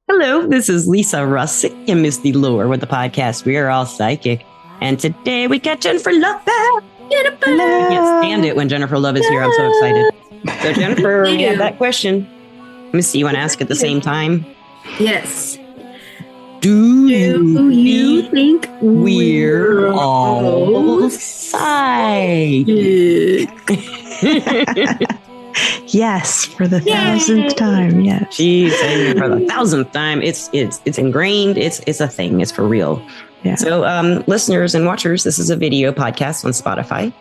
Hello, this is Lisa Russick and Misty Lure with the podcast We Are All Psychic. And today we got Jennifer Love back. I can't stand it when Jennifer Love is here. I'm so excited. So Jennifer, we have that question. Misty, you want to ask at the same time? Yes. Do you think we're all psychic? Yes, for the 1000th time. Yes. She's saying it for the 1000th time. It's ingrained. It's a thing. It's for real. Yeah. So, listeners and watchers, this is a video podcast on Spotify,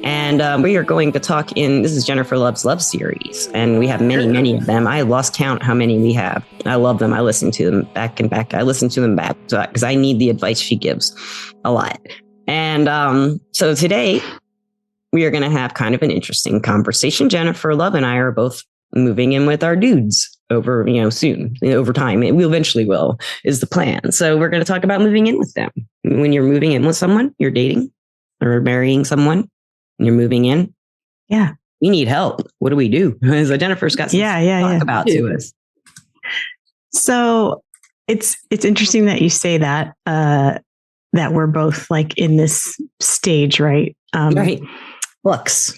and we are going to talk this is Jennifer Love's Love series, and we have many of them. I lost count how many we have. I love them. I listen to them back and back. I listen to them back because I need the advice she gives a lot. And so today we are going to have kind of an interesting conversation. Jennifer Love and I are both moving in with our dudes over, soon, over time. We eventually will, is the plan. So we're going to talk about moving in with them. When you're moving in with someone, you're dating or marrying someone, and you're moving in. Yeah. We need help. What do we do? So Jennifer's got some talk about to us. So it's interesting that you say that, that we're both like in this stage, right? Right. Flux.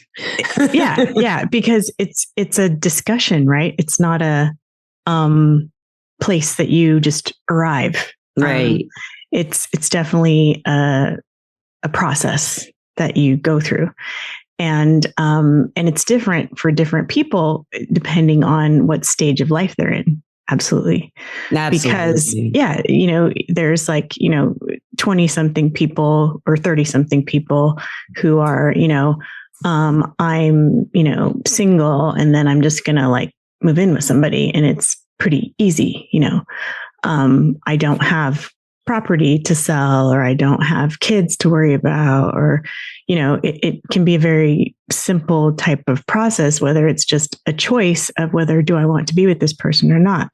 yeah, because it's a discussion, right? It's not a place that you just arrive. Right. It's definitely a process that you go through, and it's different for different people depending on what stage of life they're in. Absolutely. Because there's 20 something people or 30 something people who are, I'm, single, and then I'm just going to move in with somebody, and it's pretty easy. I don't have property to sell, or I don't have kids to worry about, or, it can be a very simple type of process, whether it's just a choice of whether do I want to be with this person or not.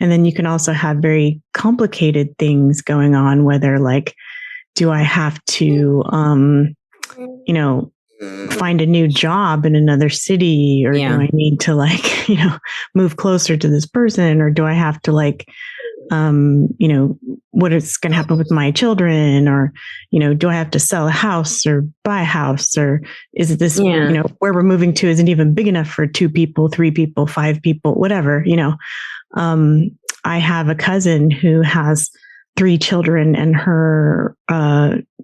And then you can also have very complicated things going on, whether do I have to, find a new job in another city, or do I need to move closer to this person, or do I have to what is going to happen with my children, or, do I have to sell a house or buy a house, or is this, where we're moving to isn't even big enough for 2 people, 3 people, 5 people, whatever, I have a cousin who has 3 children, and her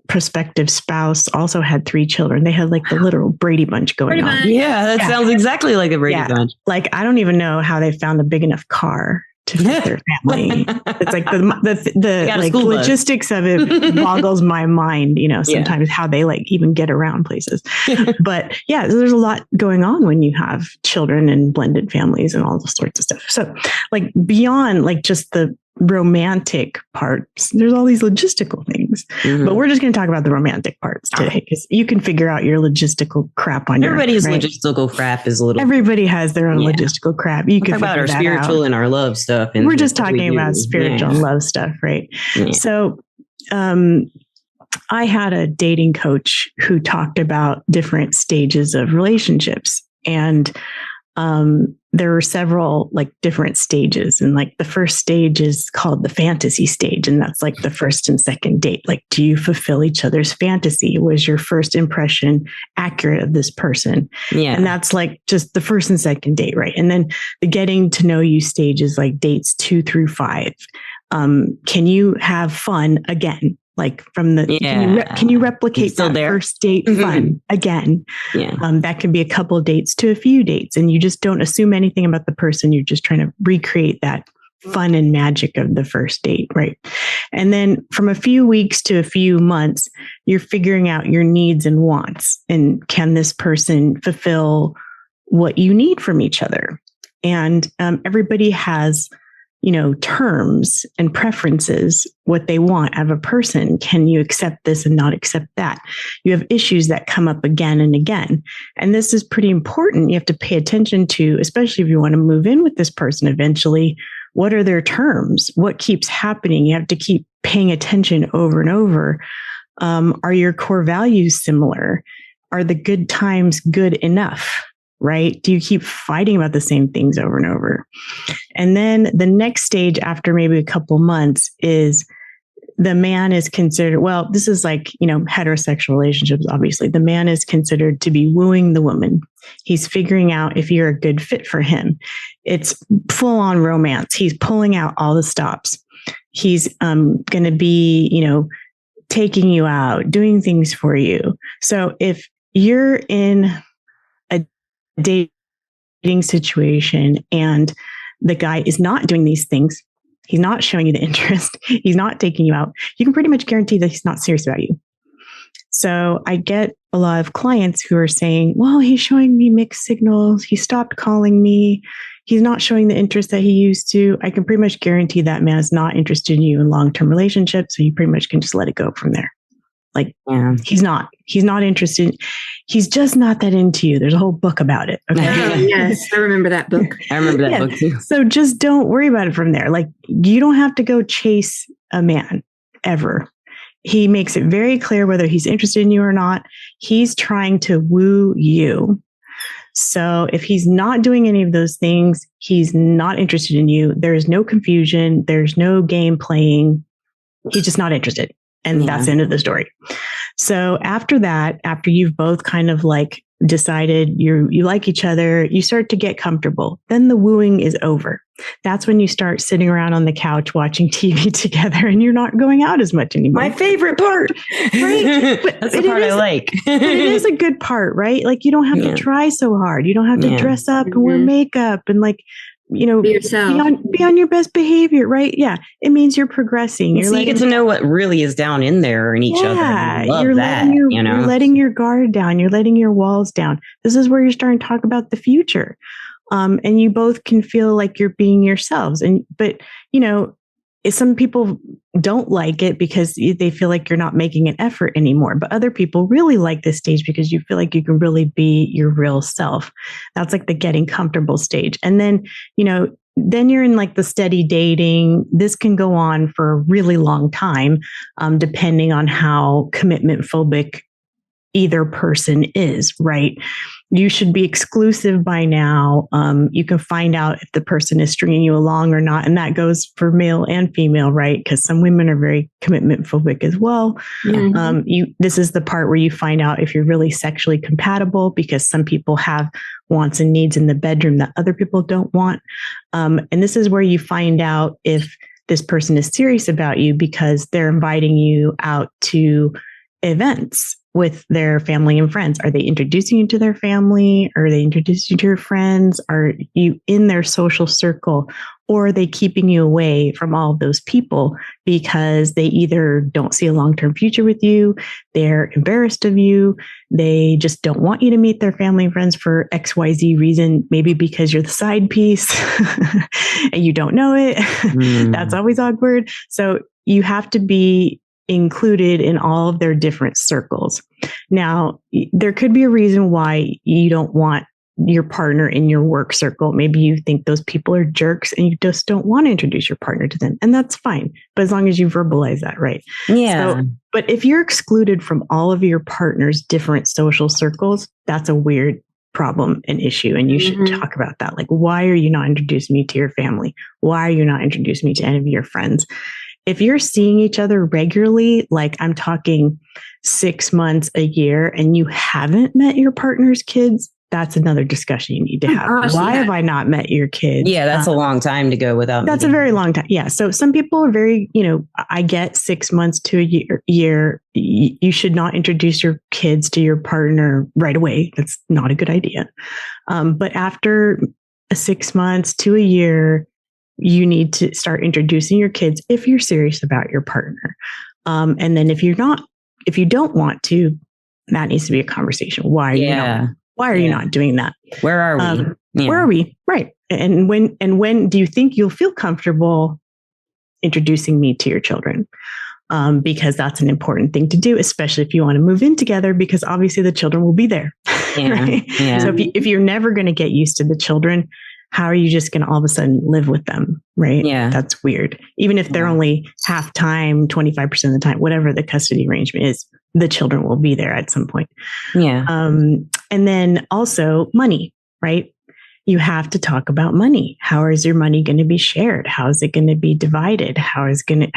prospective spouse also had 3 children. They had the literal Brady Bunch going on. Yeah, that sounds exactly like a Brady Bunch. I don't even know how they found a big enough car to fit their family. It's the logistics of it boggles my mind, sometimes how they even get around places. But there's a lot going on when you have children and blended families and all sorts of stuff. So beyond just the romantic parts, there's all these logistical things, but we're just going to talk about the romantic parts today, because you can figure out your logistical crap on everybody's logistical crap is a little. Everybody has their own logistical crap. You can talk about our spiritual and our love stuff, and we're just talking about spiritual and love stuff, right? Yeah. So, I had a dating coach who talked about different stages of relationships, and there were several different stages, and the first stage is called the fantasy stage, and that's the first and second date. Do you fulfill each other's fantasy? Was your first impression accurate of this person? Yeah, and that's just the first and second date, right? And then the getting to know you stage is dates 2 through 5. Can you have fun again? From the, can you replicate that first date fun again? Yeah. That can be a couple of dates to a few dates, and you just don't assume anything about the person. You're just trying to recreate that fun and magic of the first date, right? And then from a few weeks to a few months, you're figuring out your needs and wants, and can this person fulfill what you need from each other? And everybody has terms and preferences, what they want out of a person. Can you accept this and not accept that? You have issues that come up again and again. And this is pretty important. You have to pay attention to, especially if you want to move in with this person eventually, what are their terms? What keeps happening? You have to keep paying attention over and over. Are your core values similar? Are the good times good enough? right? Do you keep fighting about the same things over and over? And then the next stage after maybe a couple months is the man is considered, well, this is like, heterosexual relationships, obviously. The man is considered to be wooing the woman. He's figuring out if you're a good fit for him. It's full on romance. He's pulling out all the stops. He's going to be, taking you out, doing things for you. So if you're in a dating situation and the guy is not doing these things, he's not showing you the interest, he's not taking you out, you can pretty much guarantee that he's not serious about you. So I get a lot of clients who are saying, well, he's showing me mixed signals. He stopped calling me. He's not showing the interest that he used to. I can pretty much guarantee that man is not interested in you in long-term relationships. So you pretty much can just let it go from there. Like, he's not interested. He's just not that into you. There's a whole book about it. Okay. Yes. I remember that book. I remember that book too. So just don't worry about it from there. Like, you don't have to go chase a man ever. He makes it very clear whether he's interested in you or not. He's trying to woo you. So if he's not doing any of those things, he's not interested in you. There's no confusion. There's no game playing. He's just not interested. And that's the end of the story. So after that, after you've both kind of like decided you like each other, you start to get comfortable. Then the wooing is over. That's when you start sitting around on the couch watching TV together and you're not going out as much anymore. My favorite part. Right? But that's the part I like. But it is a good part, right? Like, you don't have to try so hard. You don't have to dress up and wear makeup and like, be yourself. Be on your best behavior, right? Yeah. It means you're progressing. You get to know what really is down in there in each other. I love that. You're letting your guard down. You're letting your walls down. This is where you're starting to talk about the future. And you both can feel like you're being yourselves. But some people don't like it because they feel like you're not making an effort anymore. But other people really like this stage because you feel like you can really be your real self. That's like the getting comfortable stage. And then, then you're in like the steady dating. This can go on for a really long time, depending on how commitment phobic either person is, right? You should be exclusive by now. You can find out if the person is stringing you along or not. And that goes for male and female, right? Because some women are very commitment phobic as well. Mm-hmm. This is the part where you find out if you're really sexually compatible, because some people have wants and needs in the bedroom that other people don't want. And this is where you find out if this person is serious about you because they're inviting you out to events with their family and friends. Are they introducing you to their family? Are they introducing you to your friends? Are you in their social circle? Or are they keeping you away from all of those people because they either don't see a long-term future with you, they're embarrassed of you, they just don't want you to meet their family and friends for XYZ reason, maybe because you're the side piece and you don't know it. That's always awkward. So you have to be included in all of their different circles. Now, there could be a reason why you don't want your partner in your work circle. Maybe you think those people are jerks and you just don't want to introduce your partner to them. And that's fine. But as long as you verbalize that, right? Yeah. So, but if you're excluded from all of your partner's different social circles, that's a weird problem and issue. And you should talk about that. Like, why are you not introducing me to your family? Why are you not introducing me to any of your friends? If you're seeing each other regularly, like I'm talking 6 months, a year, and you haven't met your partner's kids, that's another discussion you need to have. Why have I not met your kids? Yeah, that's a long time to go without. That's a very long time. Yeah. So some people are very, I get 6 months to a year. You should not introduce your kids to your partner right away. That's not a good idea. But after 6 months to a year, you need to start introducing your kids if you're serious about your partner. And then if you don't want to, that needs to be a conversation. Why are you not doing that? Where are we? Where are we? Right. And when do you think you'll feel comfortable introducing me to your children? Because that's an important thing to do, especially if you want to move in together, because obviously the children will be there. Right? Yeah. So if you're never going to get used to the children, how are you just going to all of a sudden live with them? Right. Yeah. That's weird. Even if they're only half time, 25% of the time, whatever the custody arrangement is, the children will be there at some point. Yeah. And then also money. right? You have to talk about money. How is your money going to be shared? How is it going to be divided? How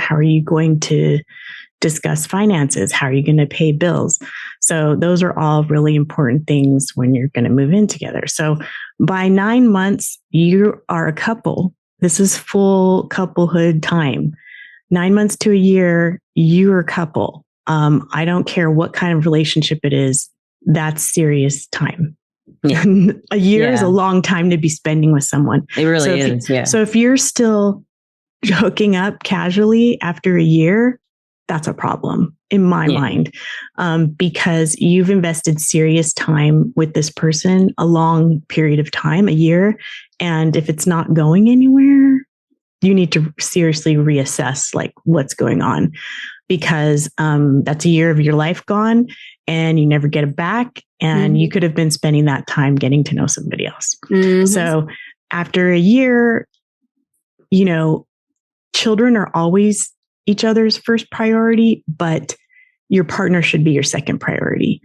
are you going to discuss finances? How are you going to pay bills? So those are all really important things when you're going to move in together. So by 9 months, you are a couple. This is full couplehood time. 9 months to a year, you're a couple. I don't care what kind of relationship it is. That's serious time. Yeah. A year is a long time to be spending with someone. It really is. So if you're still hooking up casually after a year, that's a problem in my mind, because you've invested serious time with this person, a long period of time, a year. And if it's not going anywhere, you need to seriously reassess like what's going on, because that's a year of your life gone and you never get it back. And you could have been spending that time getting to know somebody else. So after a year, children are always each other's first priority, but your partner should be your second priority.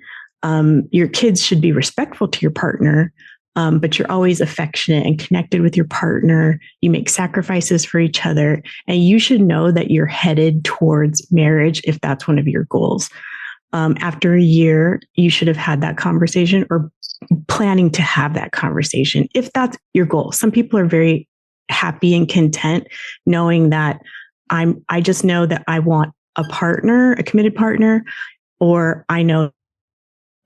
Your kids should be respectful to your partner, but you're always affectionate and connected with your partner. You make sacrifices for each other, and you should know that you're headed towards marriage if that's one of your goals. After a year, you should have had that conversation or planning to have that conversation if that's your goal. Some people are very happy and content knowing that I just know that I want a partner, a committed partner, or I know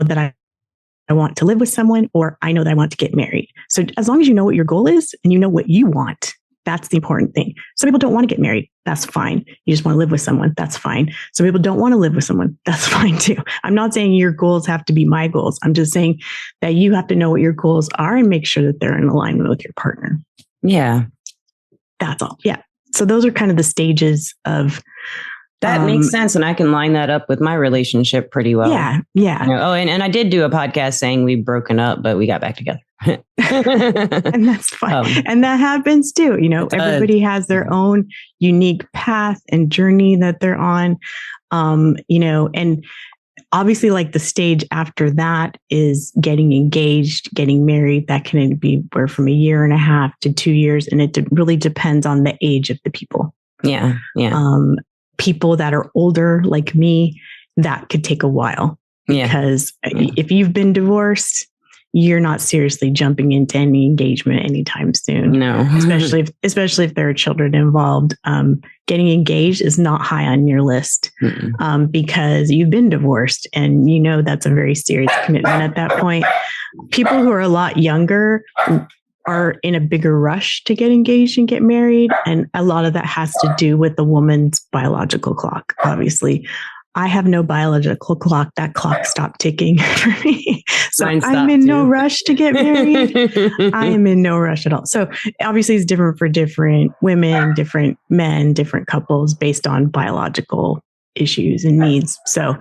that I want to live with someone, or I know that I want to get married. So as long as you know what your goal is and you know what you want, that's the important thing. Some people don't want to get married. That's fine. You just want to live with someone. That's fine. Some people don't want to live with someone. That's fine too. I'm not saying your goals have to be my goals. I'm just saying that you have to know what your goals are and make sure that they're in alignment with your partner. Yeah. That's all. Yeah. So those are kind of the stages of that makes sense. And I can line that up with my relationship pretty well. Yeah. Yeah. And I did do a podcast saying we've broken up, but we got back together. And that's fine. And that happens too. Everybody has their own unique path and journey that they're on. And obviously like the stage after that is getting engaged, getting married. That can be where from 1.5 years to 2 years. And it really depends on the age of the people. Yeah. Yeah. People that are older like me, that could take a while because if you've been divorced, you're not seriously jumping into any engagement anytime soon. No, especially if there are children involved. Getting engaged is not high on your list because you've been divorced, and that's a very serious commitment at that point. People who are a lot younger are in a bigger rush to get engaged and get married, and a lot of that has to do with the woman's biological clock. Obviously, I have no biological clock. That clock stopped ticking for me. So I'm in no rush to get married. I am in no rush at all. So obviously it's different for different women, different men, different couples based on biological issues and needs. So,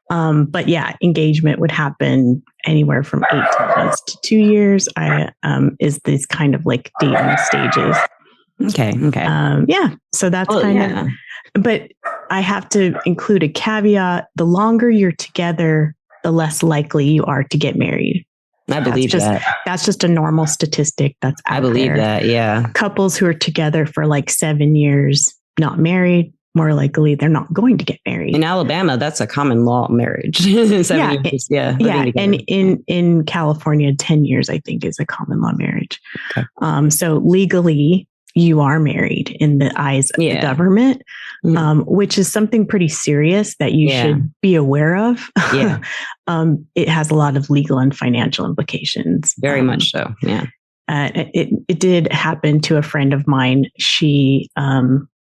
but yeah, engagement would happen anywhere from 18 months to 2 years. Is these kind of like dating stages. Okay. Yeah. So that's of, but I have to include a caveat. The longer you're together, the less likely you are to get married. I believe that. That's just a normal statistic that's out there. I believe that, yeah. Couples who are together for like 7 years, not married, more likely they're not going to get married. In Alabama, that's a common law marriage. 7 years, and in California, 10 years, I think, is a common law marriage. Okay. So legally, you are married in the eyes of the government, which is something pretty serious that you should be aware of. Yeah. It has a lot of legal and financial implications. Very much so. Yeah. It did happen to a friend of mine. She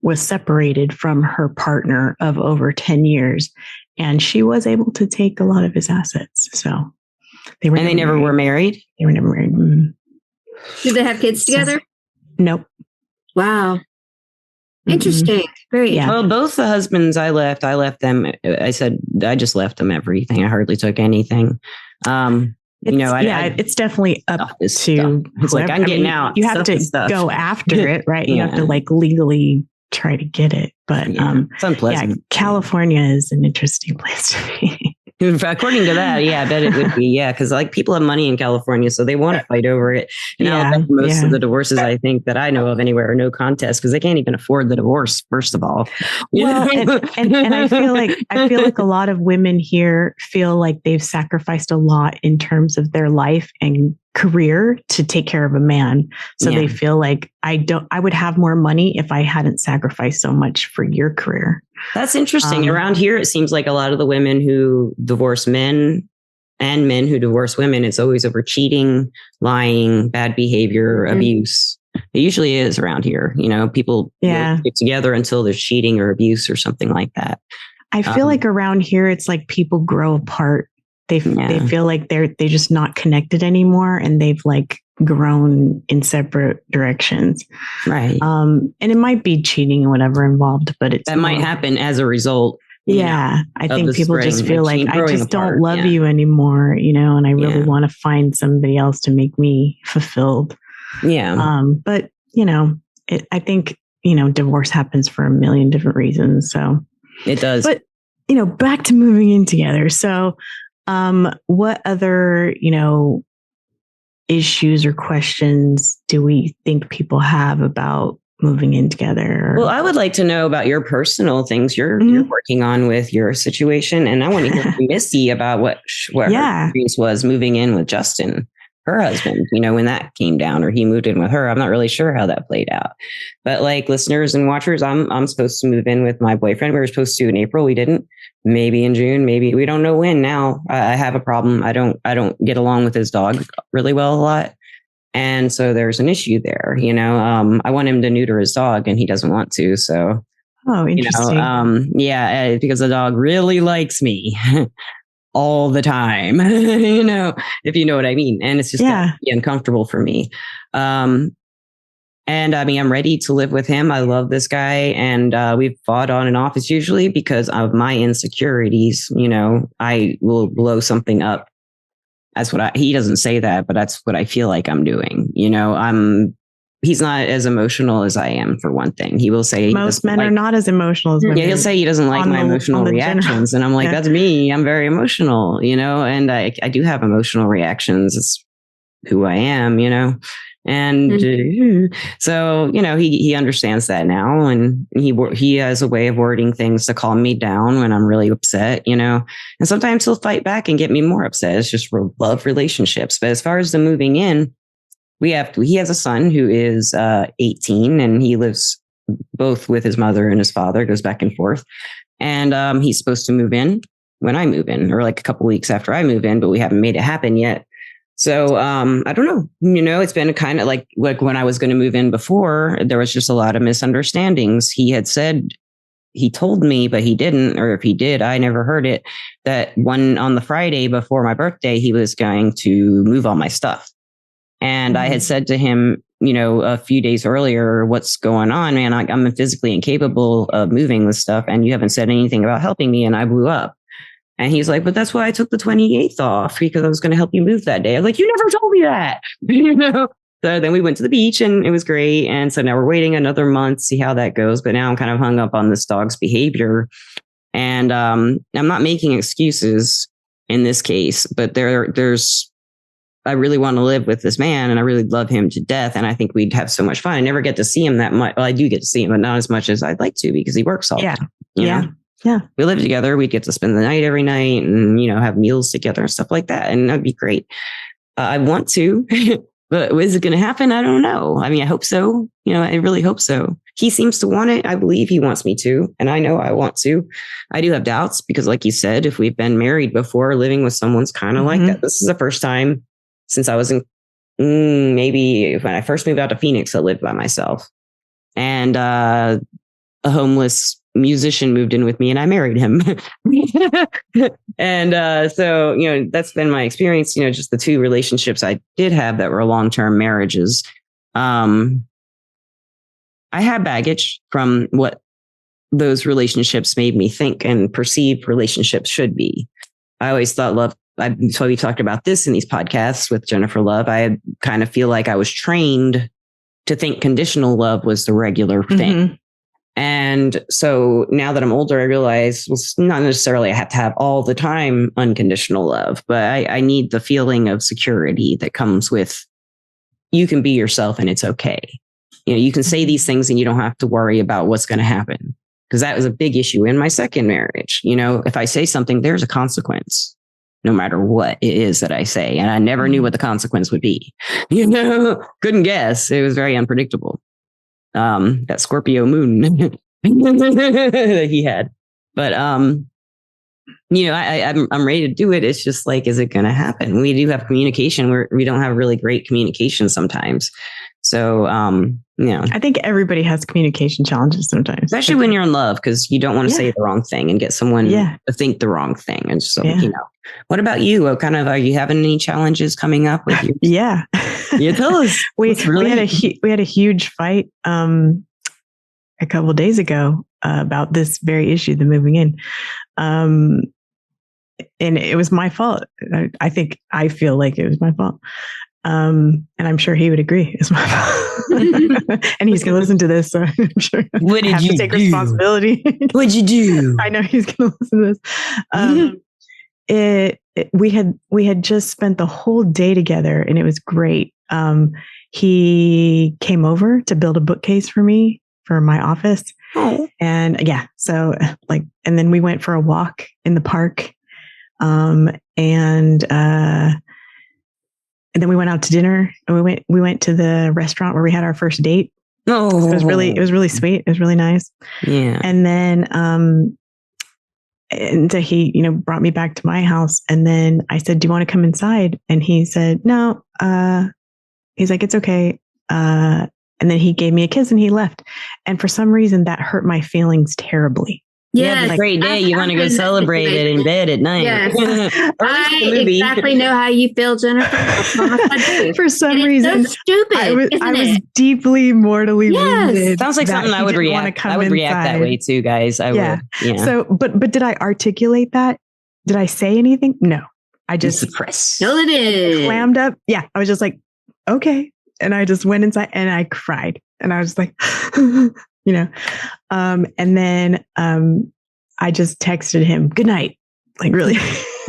was separated from her partner of over 10 years, and she was able to take a lot of his assets. So they never were married. They were never married. Did they have kids together? Nope. Wow. Interesting. Very interesting. Well, both the husbands I left them. I said, I just left them everything. I hardly took anything. It's definitely up to it's like, I'm getting out. You have to go after it, right? You have to like legally try to get it. But it's unpleasant. California is an interesting place to be. According to that, yeah, I bet it would be. Yeah, because like people have money in California, so they want to fight over it. And most of the divorces I think that I know of anywhere are no contest because they can't even afford the divorce. First of all, well, and I feel like a lot of women here feel like they've sacrificed a lot in terms of their life and career to take care of a man. So they feel like I would have more money if I hadn't sacrificed so much for your career. That's interesting. Around here, it seems like a lot of the women who divorce men and men who divorce women, it's always over cheating, lying, bad behavior, abuse. It usually is around here. People stick together until there's cheating or abuse or something like that. I feel like around here, it's like people grow apart. They feel like they're just not connected anymore, and they've like grown in separate directions. Right. And it might be cheating and whatever involved, but that might happen as a result. Yeah. I think people just feel like I just don't love you anymore, and I really want to find somebody else to make me fulfilled. Yeah. But I think, divorce happens for a million different reasons. So it does. But, back to moving in together. So, what other, issues or questions do we think people have about moving in together? Well, I would like to know about your personal things you're working on with your situation. And I want to hear from Misty about what her experience was moving in with Justin, her husband, when that came down or he moved in with her. I'm not really sure how that played out. But like listeners and watchers, I'm supposed to move in with my boyfriend. We were supposed to in April. We didn't. Maybe in June, maybe we don't know when. Now I have a problem. I don't get along with his dog really well a lot. And so there's an issue there, I want him to neuter his dog and he doesn't want to. So, interesting. Because the dog really likes me all the time, if you know what I mean. And it's just uncomfortable for me. And I mean, I'm ready to live with him. I love this guy. And we've fought on and off. It's usually because of my insecurities. I will blow something up. That's what he doesn't say that, but that's what I feel like I'm doing. He's not as emotional as I am, for one thing. He will say most men are not as emotional as women. Yeah, he'll say he doesn't like my emotional reactions. And I'm like, that's me. I'm very emotional, and I do have emotional reactions. It's who I am, And so, he understands that now, and he has a way of wording things to calm me down when I'm really upset, and sometimes he'll fight back and get me more upset. It's just love relationships. But as far as the moving in, he has a son who is 18, and he lives both with his mother and his father, goes back and forth. And he's supposed to move in when I move in, or like a couple weeks after I move in, but we haven't made it happen yet. So I don't know, it's been kind of like when I was going to move in before, there was just a lot of misunderstandings. He had said, he told me, but he didn't, or if he did, I never heard it, that on the Friday before my birthday, he was going to move all my stuff. And I had said to him, a few days earlier, what's going on, man? I'm physically incapable of moving this stuff. And you haven't said anything about helping me. And I blew up. And he's like, but that's why I took the 28th off, because I was going to help you move that day. I was like, you never told me that, So then we went to the beach and it was great. And so now we're waiting another month, see how that goes. But now I'm kind of hung up on this dog's behavior. And I'm not making excuses in this case, but I really want to live with this man and I really love him to death. And I think we'd have so much fun. I never get to see him that much. Well, I do get to see him, but not as much as I'd like to, because he works all the time. Yeah. We live together. We'd get to spend the night every night and, have meals together and stuff like that. And that'd be great. I want to, but is it going to happen? I don't know. I mean, I hope so. I really hope so. He seems to want it. I believe he wants me to. And I know I want to. I do have doubts because, like you said, if we've been married before, living with someone's kind of like that. This is the first time since I was maybe when I first moved out to Phoenix, I lived by myself. And a homeless musician moved in with me and I married him. And so, that's been my experience, just the two relationships I did have that were long-term marriages. I had baggage from what those relationships made me think and perceive relationships should be. I always thought so we talked about this in these podcasts with Jennifer Love. I kind of feel like I was trained to think conditional love was the regular thing. And so now that I'm older, I realize, well, it's not necessarily I have to have all the time unconditional love, but I need the feeling of security that comes with you can be yourself and it's okay. You know, you can say these things and you don't have to worry about what's going to happen. Because that was a big issue in my second marriage. You know, if I say something, there's a consequence, no matter what it is that I say. And I never knew what the consequence would be. You know, couldn't guess. It was very unpredictable. That Scorpio moon that he had. But, you know, I'm ready to do it. It's just like, is it going to happen? We do have communication. We don't have really great communication sometimes. So, you know, I think everybody has communication challenges sometimes, especially when you're in love, because you don't want to say the wrong thing and get someone to think the wrong thing. And so, you know, what about you? What kind of, are you having any challenges coming up with you? Yeah. You tell us. we had a huge fight, a couple of days ago, about this very issue, the moving in. And it was my fault. I feel like it was my fault. And I'm sure he would agree. It's my fault. And he's going to listen to this. So I'm sure what did I have you to take do? Responsibility. What'd you do? I know he's going to listen to this. We had just spent the whole day together and it was great. He came over to build a bookcase for me for my office. Oh. And so and then we went for a walk in the park. And then we went out to dinner and we went to the restaurant where we had our first date. Oh, it was really sweet. It was really nice. Yeah. And then, and so he, you know, brought me back to my house and then I said, do you want to come inside? And he said, no, he's like, it's okay. And then he gave me a kiss and he left. And for some reason that hurt my feelings terribly. Yeah, it's a great day. You want to go celebrate it in bed at night. Yes. I exactly know how you feel, Jennifer. For some reason, so stupid. I was deeply, mortally wounded. Sounds like something I would react. I would react that way too, guys. I would. Yeah. So, but did I articulate that? Did I say anything? No. I just suppressed. No, it is clammed up. Yeah, I was just like, okay, and I just went inside and I cried, and I was like. You know, and then I just texted him, good night, like really.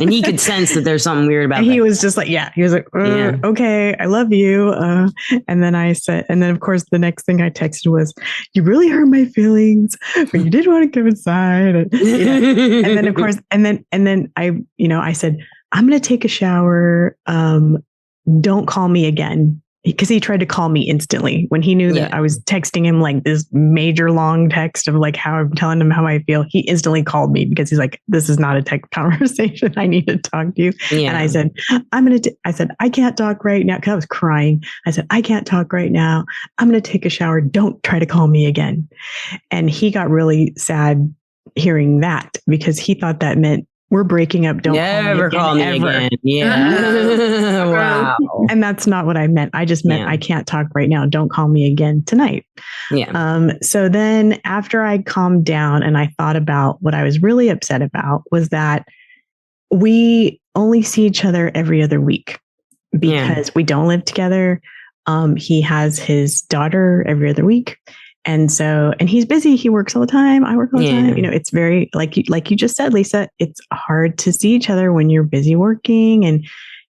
And he could sense that there's something weird about it. He was just like, he was like, okay, I love you. And then I said, and then of course, the next thing I texted was, you really hurt my feelings, but you did want to come inside. And, you know, and then of course, and then I, you know, I said, I'm going to take a shower. Don't call me again. Because he tried to call me instantly when he knew that I was texting him like this major long text of like how I'm telling him how I feel. He instantly called me because he's like, this is not a text conversation. I need to talk to you. Yeah. And I said, I said, I can't talk right now. Cause I was crying. I said, I can't talk right now. I'm going to take a shower. Don't try to call me again. And he got really sad hearing that because he thought that meant we're breaking up. Don't call me again. Yeah. Wow. And that's not what I meant. I just meant I can't talk right now. Don't call me again tonight. Yeah. So then after I calmed down and I thought about what I was really upset about was that we only see each other every other week because we don't live together. He has his daughter every other week. And so, and he's busy. He works all the time. I work all the time. You know, it's very, like you just said, Lisa, it's hard to see each other when you're busy working, and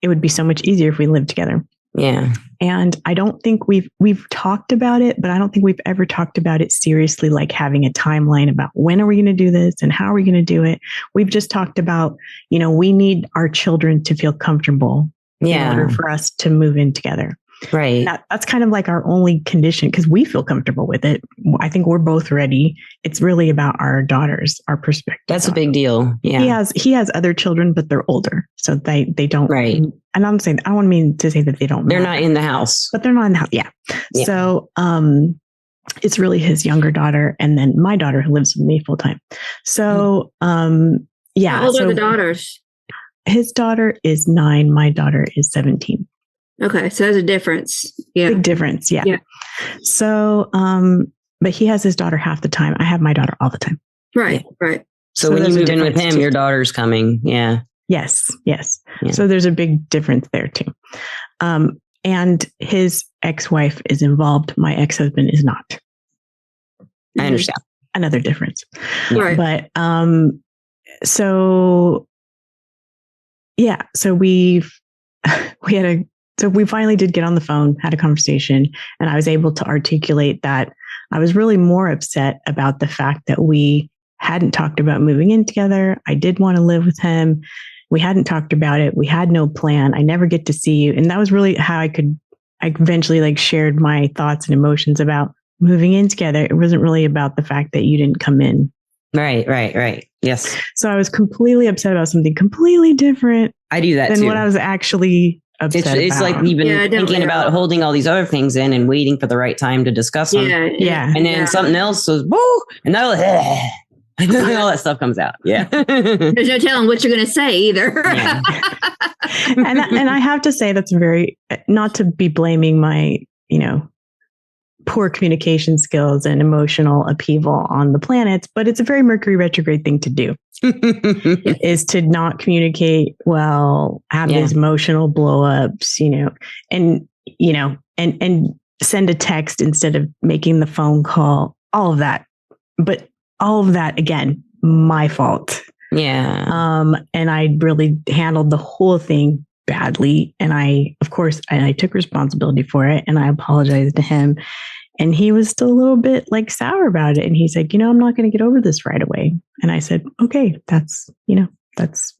it would be so much easier if we lived together. Yeah. And I don't think we've talked about it, but I don't think we've ever talked about it seriously, like having a timeline about when are we going to do this and how are we going to do it? We've just talked about, you know, we need our children to feel comfortable in order for us to move in together. Right. That's kind of like our only condition because we feel comfortable with it. I think we're both ready. It's really about our daughters, our perspective. That's a big deal. Yeah. He has other children, but they're older. So they don't. Right. And I'm saying, I don't mean to say that they don't. They're not in the house. But they're not in the house. Yeah. So it's really his younger daughter and then my daughter who lives with me full time. So How old are the daughters? His daughter is 9. My daughter is 17. Okay, so there's a difference. Yeah. Big difference. Yeah. So, but he has his daughter half the time. I have my daughter all the time. Right. Right. So when you moved in with him, your daughter's coming. Yeah. Yes. Yes. Yeah. So there's a big difference there too. And his ex-wife is involved. My ex-husband is not. I understand. another difference. Right. But so we finally did get on the phone, had a conversation, and I was able to articulate that I was really more upset about the fact that we hadn't talked about moving in together. I did want to live with him. We hadn't talked about it. We had no plan. I never get to see you. And that was really how I eventually like shared my thoughts and emotions about moving in together. It wasn't really about the fact that you didn't come in. Right. Yes. So I was completely upset about something completely different. I do that than too. what I was actually upset about. It's like you've been thinking about holding all these other things in and waiting for the right time to discuss them. Yeah. And then something else goes, woo, and now all that stuff comes out. Yeah. There's no telling what you're going to say either. Yeah. and I have to say that's very, not to be blaming my, poor communication skills and emotional upheaval on the planets, but it's a very Mercury retrograde thing to do. Is to not communicate well, have these emotional blow-ups, and send a text instead of making the phone call, all of that. But all of that, again, my fault. Yeah. And I really handled the whole thing badly. And I took responsibility for it, and I apologized to him. And he was still a little bit like sour about it. And he's like, I'm not going to get over this right away. And I said, okay, that's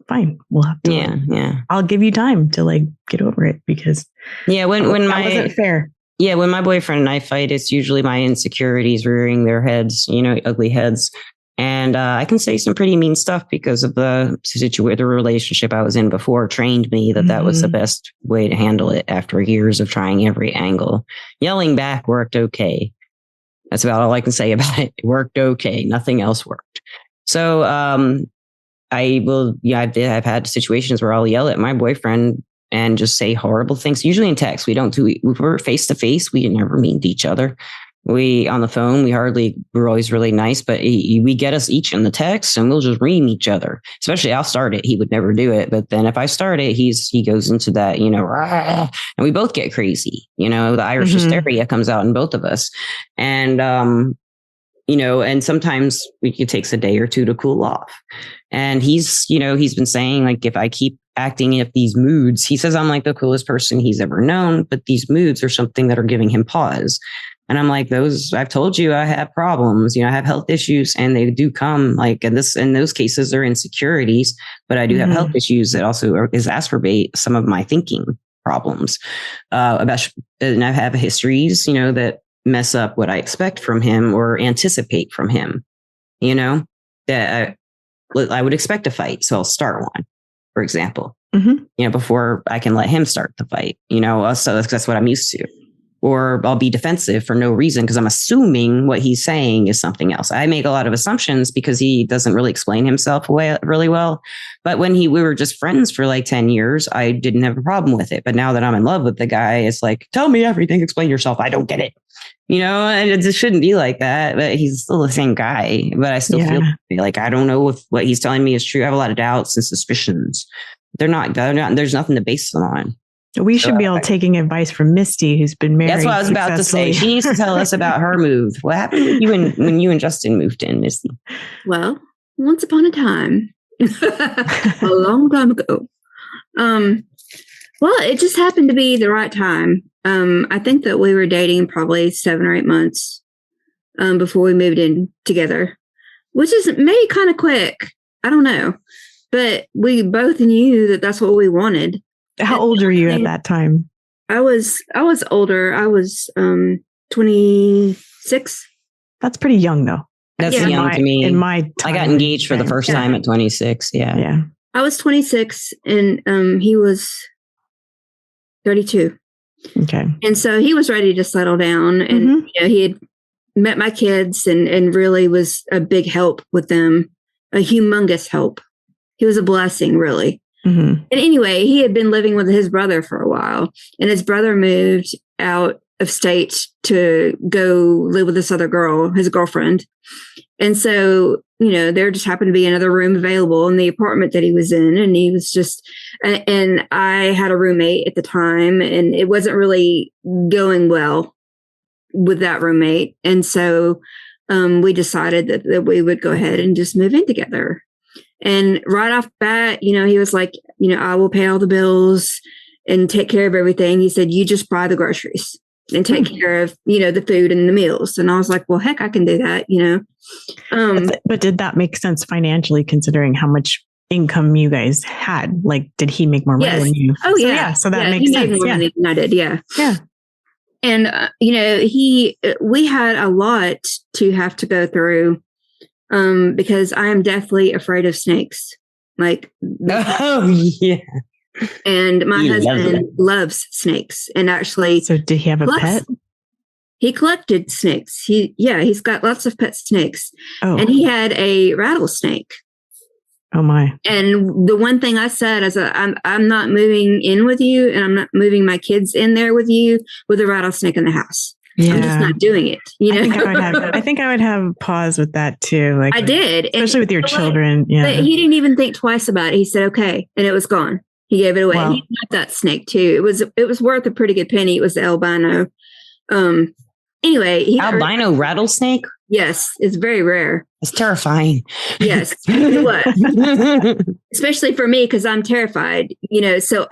fine. We'll have to. Yeah. I'll give you time to like get over it, because when that wasn't fair. Yeah, when my boyfriend and I fight, it's usually my insecurities rearing their heads, ugly heads. And I can say some pretty mean stuff because of the relationship I was in before trained me that was the best way to handle it after years of trying every angle. Yelling back worked okay. That's about all I can say about it. It worked okay. Nothing else worked. So I've had situations where I'll yell at my boyfriend and just say horrible things. Usually in text. We're face to face. We never mean to each other. On the phone, we're always really nice, but we get us each in the text and we'll just ream each other. Especially I'll start it. He would never do it. But then if I start it, he goes into that, and we both get crazy. The Irish hysteria comes out in both of us. And, and sometimes it takes a day or two to cool off. And he's been saying, like, if I keep acting up these moods, he says I'm like the coolest person he's ever known, but these moods are something that are giving him pause. And I'm like, I've told you I have problems, I have health issues, and they do come like in those cases are insecurities, but I do have health issues that also exacerbate some of my thinking problems. And I have histories, that mess up what I expect from him or anticipate from him, that I would expect a fight. So I'll start one, for example, before I can let him start the fight, so that's what I'm used to. Or I'll be defensive for no reason because I'm assuming what he's saying is something else. I make a lot of assumptions because he doesn't really explain himself really well. But when we were just friends for like 10 years, I didn't have a problem with it. But now that I'm in love with the guy, it's like, tell me everything, explain yourself. I don't get it. And it just shouldn't be like that. But he's still the same guy. But I still feel like I don't know if what he's telling me is true. I have a lot of doubts and suspicions. They're not, there's nothing to base them on. We should be all taking advice from Misty, who's been married. That's what I was about to say. She needs to tell us about her move. What happened with you when you and Justin moved in, Misty? Well, once upon a time, a long time ago. Well, it just happened to be the right time. I think that we were dating probably 7 or 8 months before we moved in together, which is maybe kind of quick. I don't know. But we both knew that that's what we wanted. How old were you at that time? I was older. I was 26. That's pretty young, though. That's young to me. In my time, I got engaged for the first time at 26. Yeah. I was 26 and he was 32. Okay. And so he was ready to settle down, and he had met my kids and really was a big help with them, a humongous help. He was a blessing, really. And anyway, he had been living with his brother for a while, and his brother moved out of state to go live with this other girl, his girlfriend. And so, there just happened to be another room available in the apartment that he was in. And he was and I had a roommate at the time, and it wasn't really going well with that roommate. And so we decided that we would go ahead and just move in together. And right off the bat, he was like, I will pay all the bills and take care of everything. He said, you just buy the groceries and take care of, the food and the meals. And I was like, well, heck, I can do that, But did that make sense financially, considering how much income you guys had? Like, did he make more money than you? Oh, yeah. So that makes sense. Made more money than I did. Yeah. Yeah. And, we had a lot to have to go through because I am deathly afraid of snakes. Like, oh, yeah. And my husband loves snakes. And actually, so did he have a pet? He collected snakes. He's got lots of pet snakes. Oh. And he had a rattlesnake. Oh my. And the one thing I said is I'm not moving in with you, and I'm not moving my kids in there with you with a rattlesnake in the house. Yeah. I'm just not doing it. I think I would have pause with that too. Like, I did. Especially with your children. Yeah. But he didn't even think twice about it. He said, okay. And it was gone. He gave it away. Well, he got that snake too. It was worth a pretty good penny. It was the albino. Anyway, albino rattlesnake. Yes, it's very rare. It's terrifying. Yes, it was. Especially for me because I'm terrified. So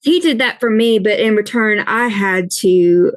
he did that for me, but in return, I had to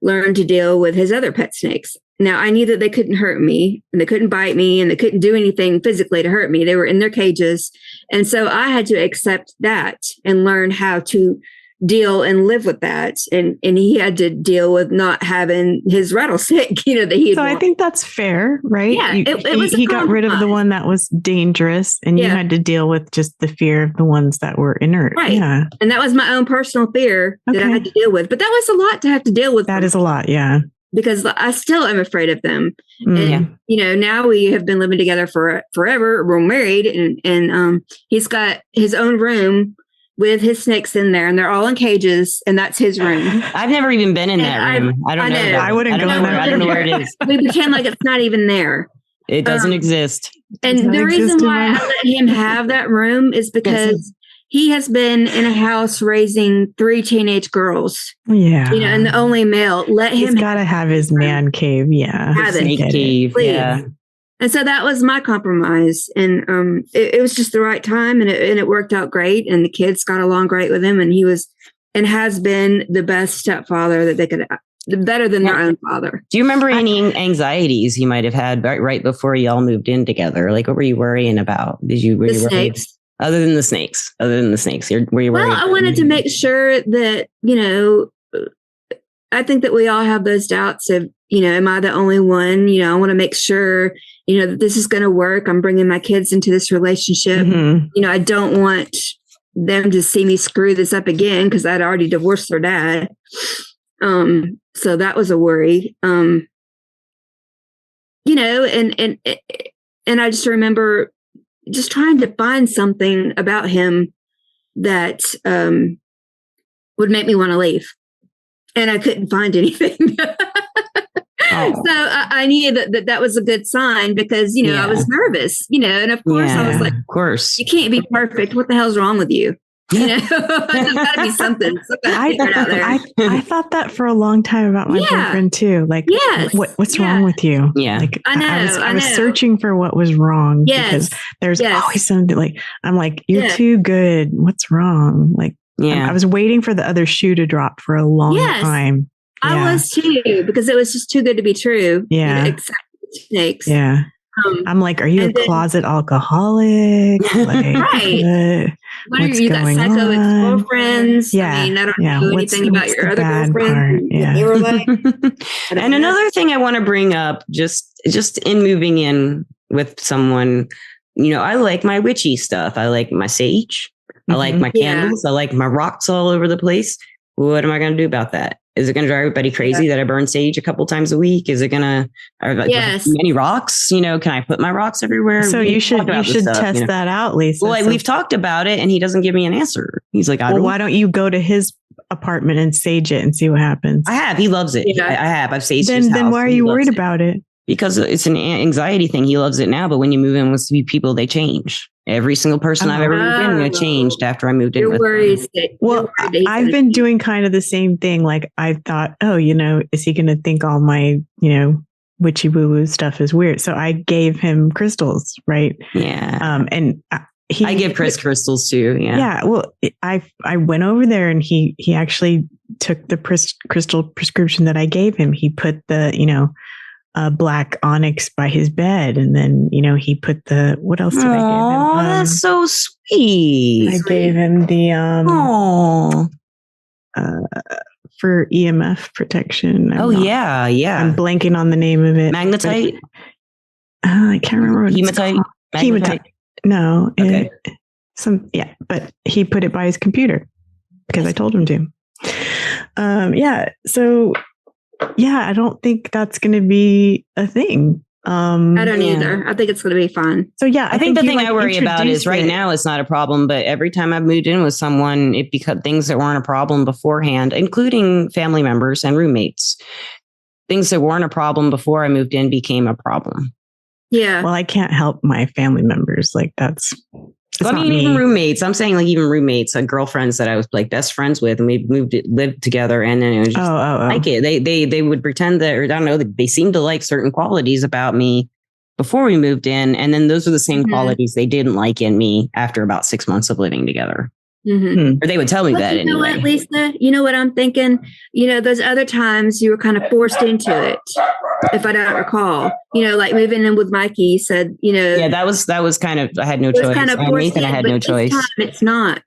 learn to deal with his other pet snakes. Now, I knew that they couldn't hurt me, and they couldn't bite me, and they couldn't do anything physically to hurt me. They were in their cages. And so I had to accept that and learn how to deal and live with that. And he had to deal with not having his rattlesnake, that he had. So I think that's fair, right? Yeah, he got rid of the one that was dangerous, and you had to deal with just the fear of the ones that were inert. Right. Yeah. And that was my own personal fear that I had to deal with. But that was a lot to have to deal with. That is a lot, yeah. Because I still am afraid of them. And, now we have been living together for forever. We're married, and he's got his own room with his snakes in there, and they're all in cages, and that's his room. I've never even been in that room. I don't know. I wouldn't go in there. I don't know where it is. We pretend like it's not even there. It doesn't exist. And the reason why I let him have that room is because he has been in a house raising 3 teenage girls. Yeah. And the only male. He's got to have his man cave. Yeah. Have snake cave. Please. Yeah. And so that was my compromise. And it was just the right time, and it worked out great. And the kids got along great with him. And he was and has been the best stepfather that they could, better than their own father. Do you remember any anxieties you might have had right before y'all moved in together? Like, what were you worrying about? Were you worried? Other than the snakes, were you worried? Well, I wanted to make sure that, I think that we all have those doubts of, am I the only one? I want to make sure, that this is going to work. I'm bringing my kids into this relationship. Mm-hmm. I don't want them to see me screw this up again because I'd already divorced their dad. So that was a worry. And I just remember just trying to find something about him that would make me want to leave. And I couldn't find anything. So I knew that was a good sign because, I was nervous, and of course I was like, of course, you can't be perfect. What the hell's wrong with you? There's got to be something out there. I thought that for a long time about my boyfriend too. Like, what's wrong with you? Yeah, like I was searching for what was wrong because there's always something. Like I'm like, you're too good. What's wrong? Like, I was waiting for the other shoe to drop for a long time. I was too because it was just too good to be true. Yeah, except snakes. Yeah. I'm like, are you a closet alcoholic? Like, right. What are you got psycho ex-girlfriends? Yeah. I mean, I don't know anything about your other girlfriends. And another thing I want to bring up, just in moving in with someone, I like my witchy stuff. I like my sage. I like my candles. I like my rocks all over the place. What am I going to do about that? Is it going to drive everybody crazy that I burn sage a couple times a week? Is it going to, many rocks? Can I put my rocks everywhere? So you should test that out, Lisa. Well, we've talked about it and he doesn't give me an answer. He's like, why don't you go to his apartment and sage it and see what happens? I have. He loves it. Yeah. I have. I've saged his house. Then why are you worried about it? Because it's an anxiety thing. He loves it now, but when you move in with people, they change. Every single person I've ever moved in with changed after I moved in with them. Well, I've been doing kind of the same thing. Like I thought, is he going to think all my, witchy woo woo stuff is weird. So I gave him crystals, right? Yeah. And I give Chris crystals too. Yeah. Yeah. Well, I went over there and he actually took the crystal prescription that I gave him. He put the, black onyx by his bed. And then, he put what else did I give him? Oh, that's so sweet. I gave him the, for EMF protection. Yeah. I'm blanking on the name of it. Magnetite? I can't remember. Hematite? No. Okay. But he put it by his computer because I told him to. So I don't think that's going to be a thing. I don't either. I think it's going to be fun. So I think the thing I worry about is right now it's not a problem, but every time I've moved in with someone, it becomes things that weren't a problem beforehand, including family members and roommates. Things that weren't a problem before I moved in became a problem. Yeah. Well, I can't help my family members. Like even roommates. I'm saying like even roommates, like girlfriends that I was like best friends with, and we lived together, and then it was just like it. They would pretend that, or I don't know, they seemed to like certain qualities about me before we moved in, and then those were the same qualities they didn't like in me after about 6 months of living together. Or they would tell me that anyway. What, Lisa? You know what I'm thinking? Those other times you were kind of forced into it. If I don't recall, like moving in with Mikey, you said, Yeah, that was kind of, I had no choice. Kind of Nathan, I had no choice. This time it's not.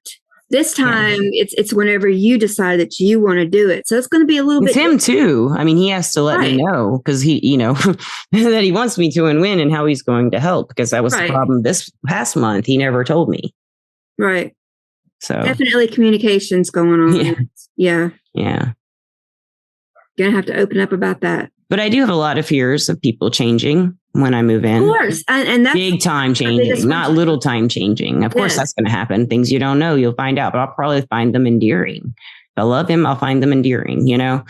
This time it's whenever you decide that you want to do it. So it's going to be a little bit. It's him too. I mean, he has to let me know because he, that he wants me to win and how he's going to help, because that was the problem this past month. He never told me. Right. So definitely communication's going on. Yeah. Gonna have to open up about that. But I do have a lot of fears of people changing when I move in. Of course. And that's big time changing, not little time changing. Of course, that's going to happen. Things you don't know, you'll find out. But I'll probably find them endearing. If I love him, I'll find them endearing,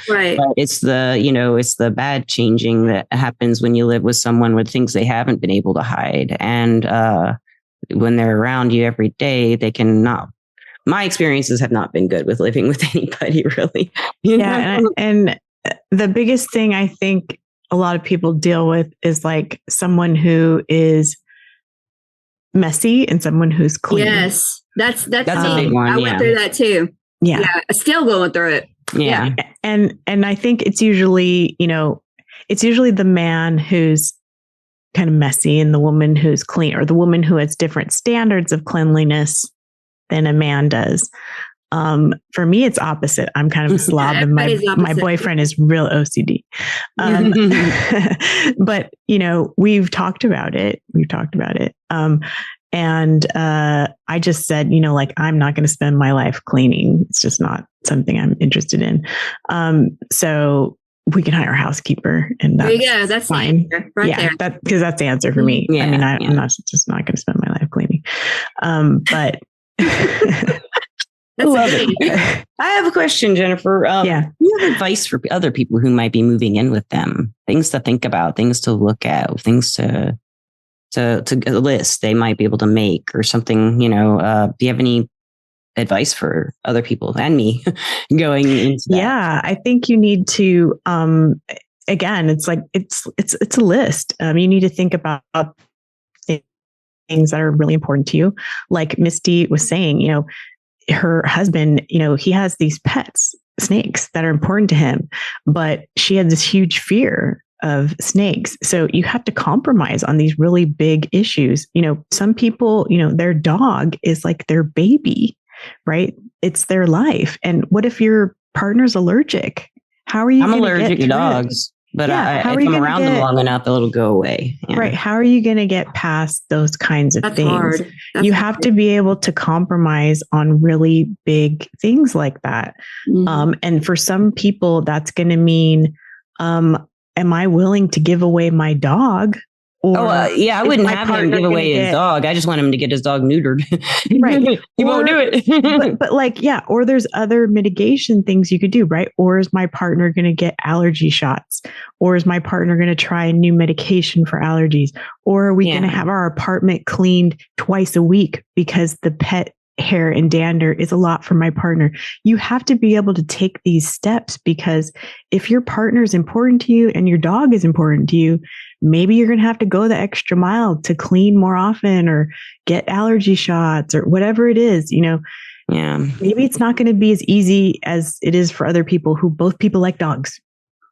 Right. But it's the bad changing that happens when you live with someone with things they haven't been able to hide. And when they're around you every day, they cannot. My experiences have not been good with living with anybody, really. And the biggest thing I think a lot of people deal with is like someone who is messy and someone who's clean. Yes, that's a big one. I went through that too. Yeah, still going through it. Yeah. And I think it's usually, the man who's kind of messy and the woman who's clean, or the woman who has different standards of cleanliness than a man does. For me, it's opposite. I'm kind of a slob, and my boyfriend is real OCD. But we've talked about it. And I just said, I'm not going to spend my life cleaning. It's just not something I'm interested in. So we can hire a housekeeper, and that's, there you go. That's fine. There. Because that's the answer for me. Yeah, I'm not going to spend my life cleaning. But I love it. I have a question, Jennifer. Do you have advice for other people who might be moving in with them? Things to think about, things to look at, things to list they might be able to make, or something. Do you have any advice for other people and me going into that? Yeah, I think you need to. Again, it's like it's a list. You need to think about things that are really important to you, like Misty was saying. Her husband, he has these pets, snakes, that are important to him, but she had this huge fear of snakes. So you have to compromise on these really big issues. Some people, their dog is like their baby, right? It's their life. And what if your partner's allergic? How are you? I'm allergic to dogs. But if I'm around them long enough, it'll go away. Yeah. Right. How are you going to get past those kinds of things? Hard. You have to be able to compromise on really big things like that. Mm-hmm. And for some people, that's going to mean, am I willing to give away my dog? Or I wouldn't have him give away his dog. I just want him to get his dog neutered. Right. He won't do it. but or there's other mitigation things you could do, right? Or is my partner going to get allergy shots? Or is my partner going to try a new medication for allergies? Or are we going to have our apartment cleaned twice a week because the pet hair and dander is a lot for my partner. You have to be able to take these steps, because if your partner is important to you and your dog is important to you, maybe you're going to have to go the extra mile to clean more often or get allergy shots or whatever it is, Yeah. Maybe it's not going to be as easy as it is for other people who both people like dogs.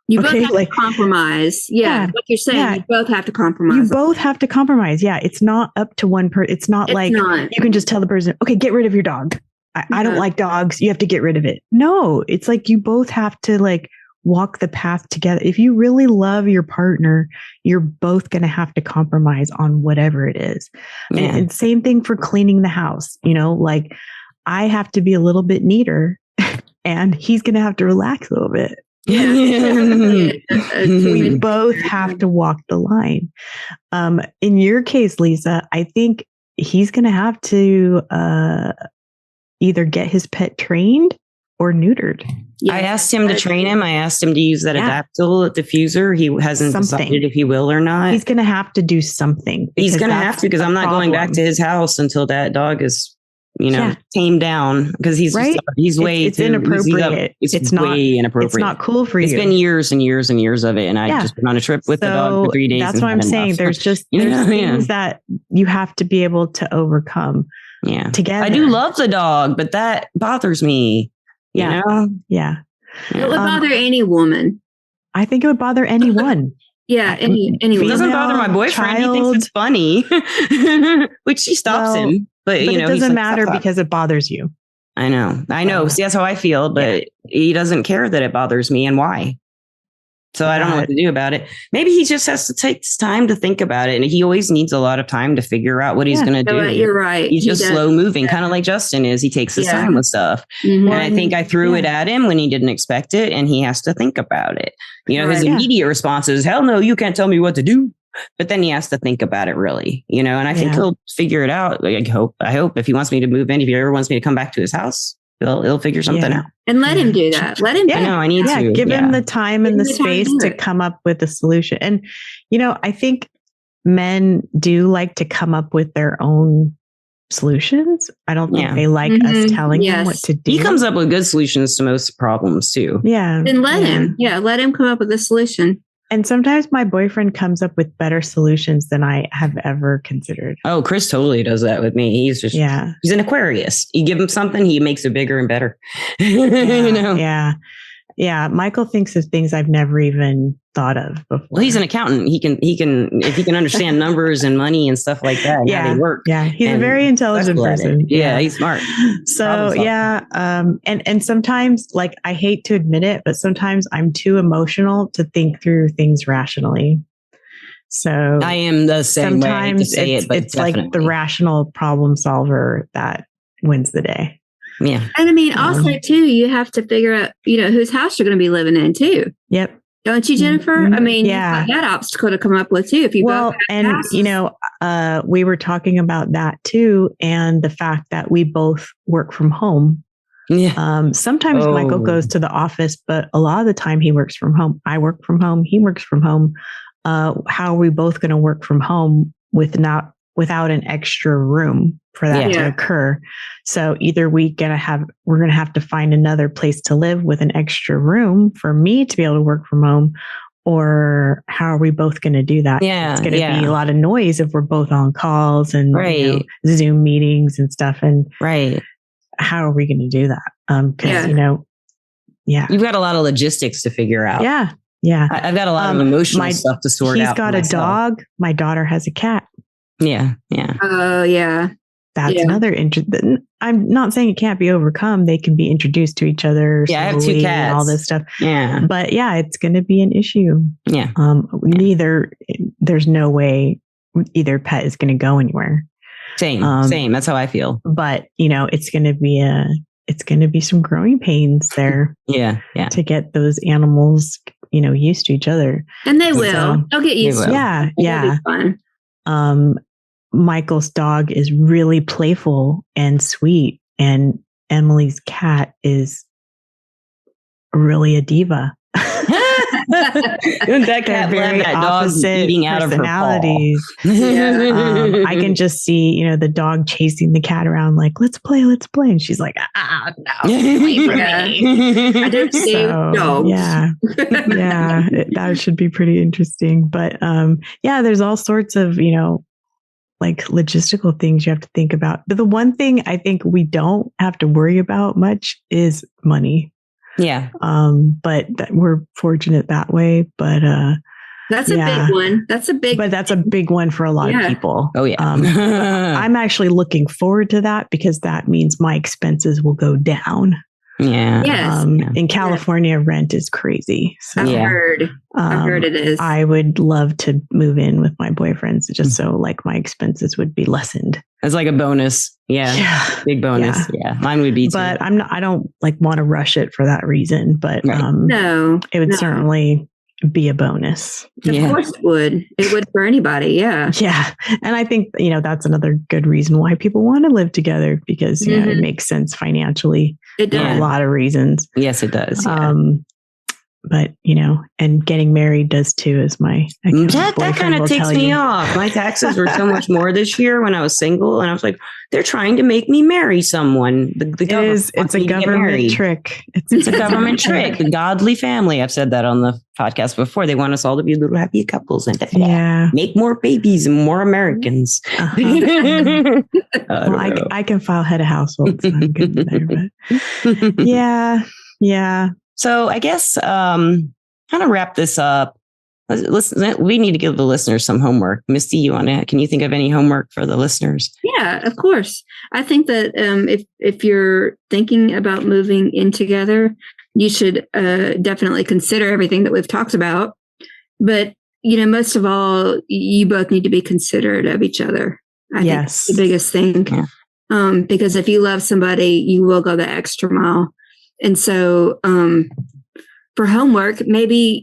You both have to compromise. Yeah. Like you're saying, you both have to compromise. You both have to compromise. Yeah. It's not up to one person. It's not you can just tell the person, okay, get rid of your dog. I don't like dogs. You have to get rid of it. No, it's like you both have to walk the path together. If you really love your partner, you're both going to have to compromise on whatever it is. Yeah. And same thing for cleaning the house. I have to be a little bit neater and he's going to have to relax a little bit. Yeah. We both have to walk the line. In your case, Lisa, I think he's going to have to either get his pet trained or neutered. Yes. I asked him to train him. I asked him to use that adaptable diffuser. He hasn't decided if he will or not. He's going to have to do something. He's going to have to, because I'm not going back to his house until that dog is tamed down, because he's it's inappropriate. It's way inappropriate. It's not cool for you. It's been years and years and years of it, and I just been on a trip with the dog for 3 days. That's what I'm saying. There's things that you have to be able to overcome. Yeah, together. I do love the dog, but that bothers me. Yeah. It would bother any woman. I think it would bother anyone. Yeah, anyone. It doesn't bother my boyfriend. He thinks it's funny, which she stops him. But it doesn't matter because it bothers you. I know. See, that's how I feel, but he doesn't care that it bothers me and why. So I don't know what to do about it. Maybe he just has to take time to think about it. And he always needs a lot of time to figure out what he's going to do. You're right. He's just slow moving, kind of like Justin is. He takes his time with stuff. Mm-hmm. And I think I threw it at him when he didn't expect it, and he has to think about it. His immediate response is, hell no, you can't tell me what to do. But then he has to think about it really, and I think he'll figure it out. I hope if he wants me to move in, if he ever wants me to come back to his house, he'll figure something out. And let him do that. Let him. I know. I need to give him the time and the space to come up with a solution. And, I think men do like to come up with their own solutions. I don't think they like us telling them what to do. He comes up with good solutions to most problems too. Yeah. Then let him. Yeah. Let him come up with a solution. And sometimes my boyfriend comes up with better solutions than I have ever considered. Oh, Chris totally does that with me. He's just, he's an Aquarius. You give him something, he makes it bigger and better. Yeah. Michael thinks of things I've never even thought of before. Well, he's an accountant. He can, if he can understand numbers and money and stuff like that, how they work. Yeah. He's a very intelligent person. Yeah. He's smart. So and sometimes, I hate to admit it, but sometimes I'm too emotional to think through things rationally. So I am the same way. I hate to say it, but it's like the rational problem solver that wins the day. Yeah. And I mean, also too, you have to figure out, whose house you're going to be living in too. Yep. Don't you, Jennifer? Mm-hmm. I mean, that obstacle to come up with too. If you we were talking about that too, and the fact that we both work from home. Yeah. Sometimes Michael goes to the office, but a lot of the time he works from home. I work from home. He works from home. How are we both going to work from home without an extra room for that to occur? So either we're going to have to find another place to live with an extra room for me to be able to work from home, or how are we both going to do that? Yeah. It's going to be a lot of noise if we're both on calls and Zoom meetings and stuff. And how are we going to do that? Because, you've got a lot of logistics to figure out. Yeah. Yeah. I've got a lot of emotional stuff to sort out. He's got a dog. My daughter has a cat. Yeah. Yeah. Oh, yeah. That's another interest. I'm not saying it can't be overcome. They can be introduced to each other. Yeah, I have 2 cats. And all this stuff. Yeah. But it's going to be an issue. Yeah. There's no way either pet is going to go anywhere. Same. That's how I feel. But, it's going to be some growing pains there. Yeah. Yeah. To get those animals, used to each other. And they will. They'll get used to it. Yeah. Yeah. Fun. Michael's dog is really playful and sweet, and Emily's cat is really a diva. That cat will have that dog eating out of her paw. I can just see, the dog chasing the cat around like, let's play. And she's like, no, wait for me. I don't save dogs. Yeah. That should be pretty interesting. But there's all sorts of, like logistical things you have to think about. But the one thing I think we don't have to worry about much is money. Yeah. But we're fortunate that way. But that's a big one. But that's a big one for a lot of people. Oh yeah. I'm actually looking forward to that because that means my expenses will go down. Yeah. Yes. In California, rent is crazy. So, I've heard it is. I would love to move in with my boyfriends just so like my expenses would be lessened. It's like a bonus. Yeah. Big bonus. Yeah. Mine would be too. But I don't like want to rush it for that reason. But no, it would certainly be a bonus. Of course it would. It would for anybody. Yeah. Yeah. And I think, that's another good reason why people want to live together because it makes sense financially. It does. For a lot of reasons. Yes, it does. Yeah. But, and getting married does too, as my that kind of takes me off. My taxes were so much more this year when I was single. And I was like, they're trying to make me marry someone. It's a government trick. It's a government trick. The godly family. I've said that on the podcast before. They want us all to be little happy couples and make more babies and more Americans. Well, I can file head of household. So I'm good there, but yeah. So I guess kind of wrap this up. Listen, we need to give the listeners some homework. Misty, can you think of any homework for the listeners? Yeah, of course. I think that if you're thinking about moving in together, you should definitely consider everything that we've talked about. But, most of all, you both need to be considerate of each other. I think that's the biggest thing. Yeah. Because if you love somebody, you will go the extra mile. And so for homework, maybe,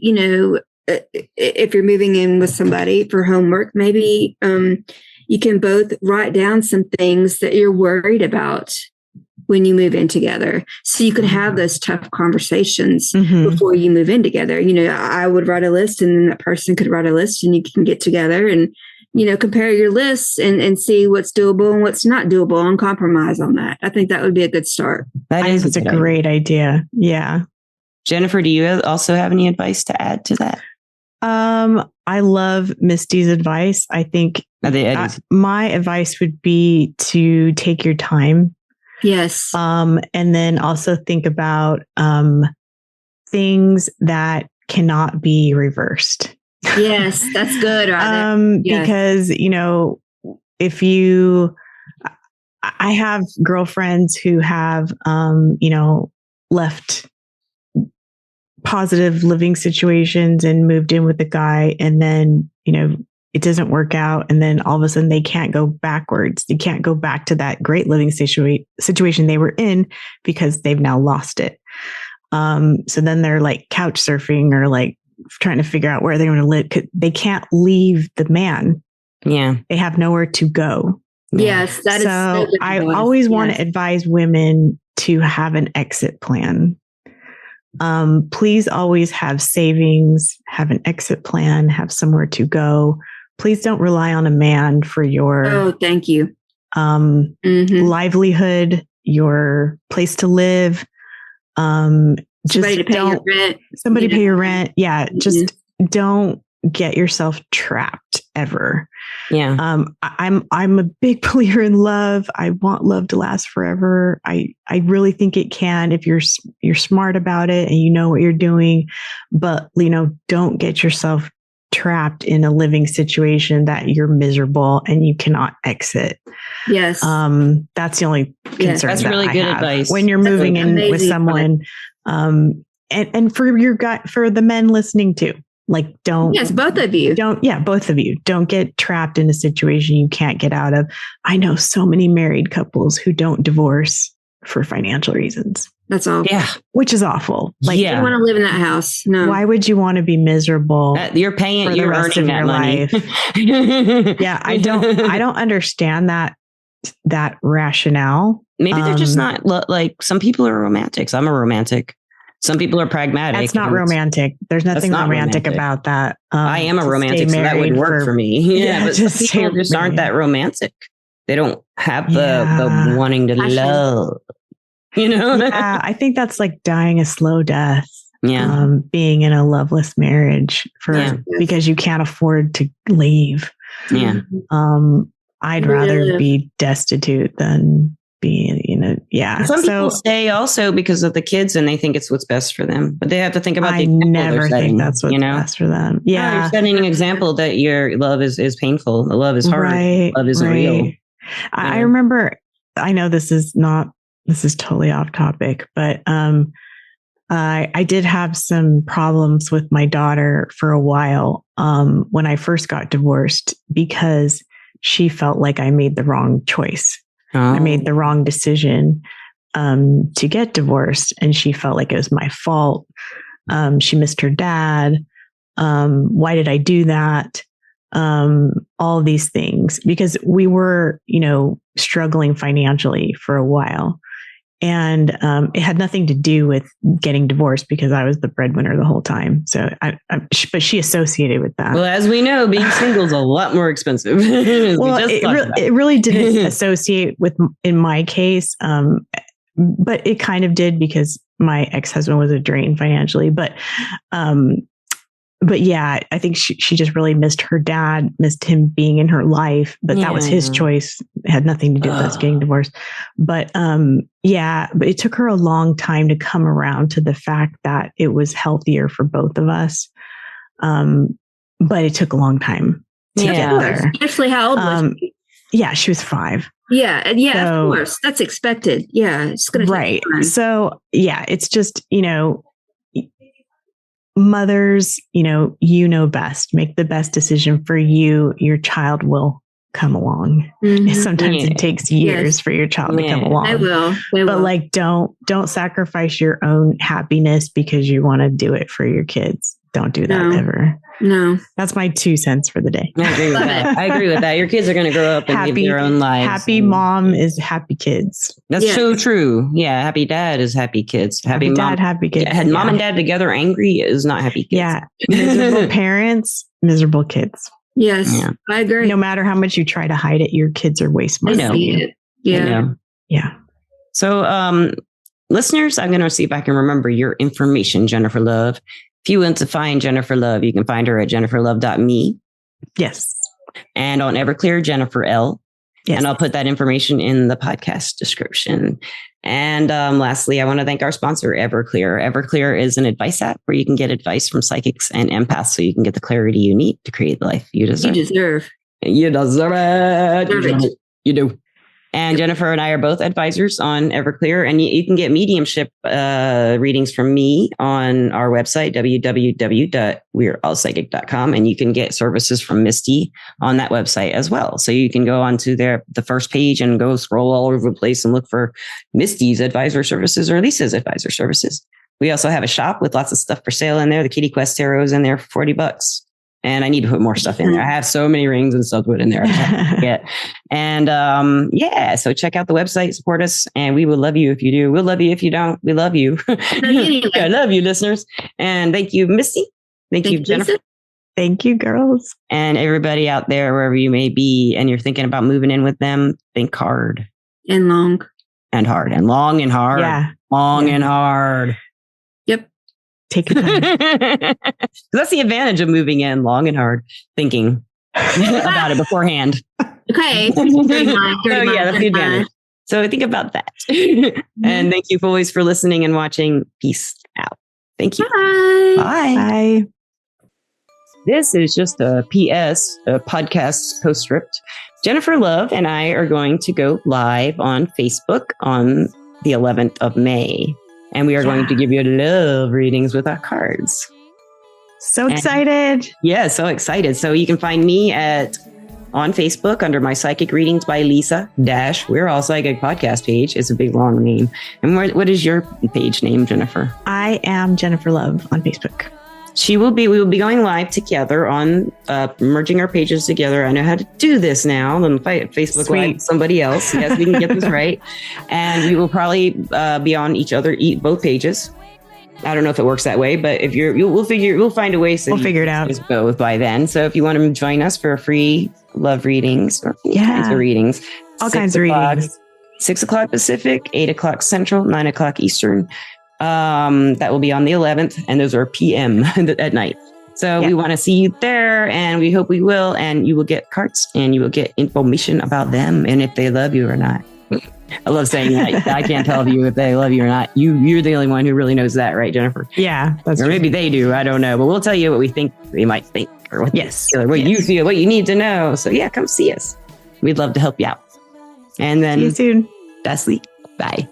if you're moving in with somebody for homework, maybe you can both write down some things that you're worried about when you move in together. So you can have those tough conversations before you move in together. I would write a list and then that person could write a list and you can get together and, compare your lists and see what's doable and what's not doable and compromise on that. I think that would be a good start. It's a great idea. Yeah. Jennifer, do you also have any advice to add to that? I love Misty's advice. I think my advice would be to take your time. Yes. And then also think about things that cannot be reversed. Yes, that's good. Because, I have girlfriends who have, left positive living situations and moved in with a guy and then, it doesn't work out. And then all of a sudden they can't go backwards. They can't go back to that great living situation they were in because they've now lost it. So then they're like couch surfing or like trying to figure out where they're going to live. They can't leave the man. Yeah. They have nowhere to go. Yes. That is so I always want to advise women to have an exit plan. Please always have savings, have an exit plan, have somewhere to go. Please don't rely on a man for your thank you. Livelihood, your place to live. Somebody to pay your rent. Somebody pay your rent. Yeah. Just don't get yourself trapped ever. Yeah. I'm a big believer in love. I want love to last forever. I really think it can if you're smart about it and you know what you're doing, but don't get yourself trapped in a living situation that you're miserable and you cannot exit. Yes. That's the only concern. That's really good advice. When you're moving in with someone. And for the men listening too, like both of you don't get trapped in a situation you can't get out of. I know so many married couples who don't divorce for financial reasons. That's all. Yeah. Which is awful. Like you want to live in that house. No. Why would you want to be miserable? You're paying, you're earning that money. Yeah. I don't understand that rationale. Maybe they're just not like some people are romantics. I'm a romantic. Some people are pragmatic. That's not romantic. There's nothing romantic about that. I am a romantic, so that would work for me. Yeah, but some people just aren't that romantic. They don't have the wanting to love. Yeah, I think that's like dying a slow death. Yeah, being in a loveless marriage because you can't afford to leave. Yeah, I'd rather be destitute than be, Some people stay also because of the kids, and they think it's what's best for them. But they have to think about the example never think that's what's best for them. Yeah, you're setting an example that your love is painful. The love is hard. Right, love isn't real. I remember. I know this is totally off topic, but I did have some problems with my daughter for a while when I first got divorced because she felt like I made the wrong choice. I made the wrong decision to get divorced, and she felt like it was my fault. She missed her dad. Why did I do that? All these things, because we were, struggling financially for a while. And it had nothing to do with getting divorced because I was the breadwinner the whole time. So, but she associated with that. Well, as we know, being single is a lot more expensive. It really didn't associate with, in my case, but it kind of did because my ex-husband was a drain financially. But yeah, I think she just really missed her dad, missed him being in her life, but that was his choice. It had nothing to do with us getting divorced. But but it took her a long time to come around to the fact that it was healthier for both of us. But it took a long time to get there. Especially how old was she? Yeah, she was 5. Yeah, so, of course. That's expected. Yeah, it's going to take time. So, it's just, mothers, best. Make the best decision for you. Your child will come along. Mm-hmm. Sometimes it takes years for your child to come along. They will. But don't sacrifice your own happiness because you want to do it for your kids. Don't do that ever. No. That's my 2 cents for the day. I agree with that. Your kids are going to grow up and live their own lives. Happy mom is happy kids. That's so true. Yeah. Happy dad is happy kids. Happy mom, dad, happy kids. Had mom and dad together angry is not happy kids. Yeah. Miserable parents, miserable kids. Yes. Yeah. I agree. No matter how much you try to hide it, your kids are way smarter than you. Yeah. Yeah. So, listeners, I'm going to see if I can remember your information, Jennifer Love. If you want to find Jennifer Love, you can find her at jenniferlove.me. Yes. And on Everclear, Jennifer L. Yes. And I'll put that information in the podcast description. And lastly, I want to thank our sponsor, Everclear. Everclear is an advice app where you can get advice from psychics and empaths so you can get the clarity you need to create the life you deserve. You deserve it. You do. And Jennifer and I are both advisors on Everclear, and you can get mediumship readings from me on our website, www.we'reallpsychic.com, and you can get services from Misty on that website as well. So you can go onto the first page and go scroll all over the place and look for Misty's advisor services or Lisa's advisor services. We also have a shop with lots of stuff for sale in there. The Kitty Quest Tarot is in there for $40. And I need to put more stuff in there. I have so many rings and stuff to put in there. And so check out the website, support us, and we will love you if you do. We'll love you if you don't. We love you. I love you, listeners. And thank you, Misty. Thank you, Jennifer. Lisa. Thank you, girls. And everybody out there, wherever you may be, and you're thinking about moving in with them, think hard. And long. And hard. And long and hard. Yeah. Long and hard. Yep. Take your time. That's the advantage of moving in long and hard, thinking about it beforehand. Okay. That's the advantage. So think about that. And thank you always for listening and watching. Peace out. Thank you. Bye. Bye. Bye. This is just a PS, a podcast postscript. Jennifer Love and I are going to go live on Facebook on the 11th of May. And we are going to give you love readings with our cards. So excited. So excited. So you can find me on Facebook under my Psychic Readings by Lisa - We're All Psychic podcast page. It's a big, long name. And what is your page name, Jennifer? I am Jennifer Love on Facebook. We will be going live together on merging our pages together. I know how to do this now. Then Facebook Live somebody else. Yes, we can get this right. And we will probably be on both pages. I don't know if it works that way, but if we'll find a way. So we'll figure it out. Both by then. So if you want to join us for a free love readings or kinds of readings, all kinds of readings, 6 o'clock Pacific, 8 o'clock Central, 9 o'clock Eastern. That will be on the 11th, and those are PM at night. So we want to see you there, and we hope we will. And you will get cards, and you will get information about them and if they love you or not. I love saying that. I can't tell you if they love you or not. You're the only one who really knows that, right, Jennifer? Yeah, that's or maybe they do. I don't know, but we'll tell you what we think they might think, or what you feel, what you need to know. So come see us. We'd love to help you out. And then see you soon. Best sleep. Bye.